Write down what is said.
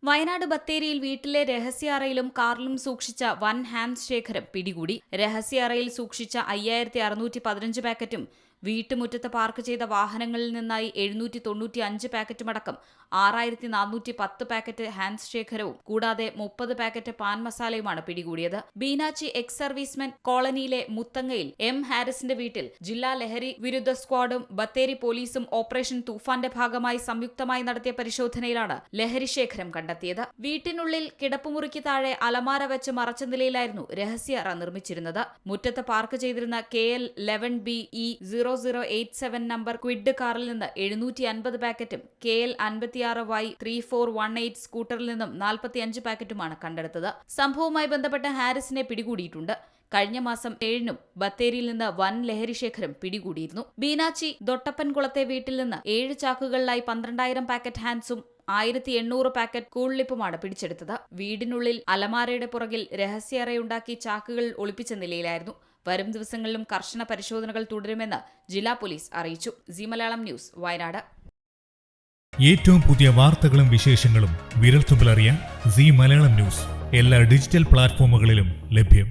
വയനാട് ബത്തേരിയിൽ വീട്ടിലെ രഹസ്യ അറയിലും കാറിലും സൂക്ഷിച്ച വൻ ഹാൻഡ് ശേഖരം പിടികൂടി. രഹസ്യ അറയിൽ സൂക്ഷിച്ച 5615 പാക്കറ്റും വീട്ടുമുറ്റത്ത് പാർക്ക് ചെയ്ത വാഹനങ്ങളിൽ നിന്നായി 795 പാക്കറ്റുമടക്കം 6410 പാക്കറ്റ് ഹാൻഡ് ശേഖരവും കൂടാതെ 30 പാക്കറ്റ് പാൻ മസാലയുമാണ് പിടികൂടിയത്. ബീനാച്ചി എക്സ് സർവീസ്മെൻ കോളനിയിലെ മുത്തങ്ങയിൽ എം ഹാരിസിന്റെ വീട്ടിൽ ജില്ലാ ലഹരി വിരുദ്ധ സ്ക്വാഡും ബത്തേരി പോലീസും ഓപ്പറേഷൻ തൂഫാന്റെ ഭാഗമായി സംയുക്തമായി നടത്തിയ പരിശോധനയിലാണ് ലഹരി ശേഖരം കണ്ടെത്തിയത്. വീട്ടിനുള്ളിൽ കിടപ്പുമുറിക്ക് താഴെ അലമാര വെച്ച് മറച്ച നിലയിലായിരുന്നു രഹസ്യ അറ നിർമ്മിച്ചിരുന്നത്. മുറ്റത്ത് പാർക്ക് ചെയ്തിരുന്ന KL 11BE0087 നമ്പർ ക്വിഡ് കാറിൽ നിന്ന് 750 പാക്കറ്റും KL 56Y3418 സ്കൂട്ടറിൽ നിന്നും 45 പാക്കറ്റുമാണ് കണ്ടെടുത്തത്. സംഭവവുമായി ബന്ധപ്പെട്ട് ഹാരിസിനെ പിടികൂടിയിട്ടുണ്ട്. കഴിഞ്ഞ മാസം 7-നും ബത്തേരിയിൽ നിന്ന് വൻ ലഹരി ശേഖരം പിടികൂടിയിരുന്നു. ബീനാച്ചി ദൊട്ടപ്പൻകുളത്തെ വീട്ടിൽ നിന്ന് 7 ചാക്കുകളിലായി 12,000 പാക്കറ്റ് ഹാൻഡ്സും 1800 പാക്കറ്റ് കൂൾലിപ്പുമാണ് പിടിച്ചെടുത്തത്. വീടിനുള്ളിൽ അലമാരയുടെ പുറകിൽ രഹസ്യ അറയുണ്ടാക്കി ചാക്കുകൾ ഒളിപ്പിച്ച നിലയിലായിരുന്നു. വരും ദിവസങ്ങളിലും കർശന പരിശോധനകൾ തുടരുമെന്ന് ജില്ലാ പോലീസ് അറിയിച്ചു. C Malayalam news, Wayanad. ഏറ്റവും പുതിയ വാർത്തകളും വിശേഷങ്ങളും വിരൽത്തുമ്പിലറിയാൻ സി മലയാളം ന്യൂസ് എല്ലാ ഡിജിറ്റൽ പ്ലാറ്റ്ഫോമുകളിലും ലഭ്യം.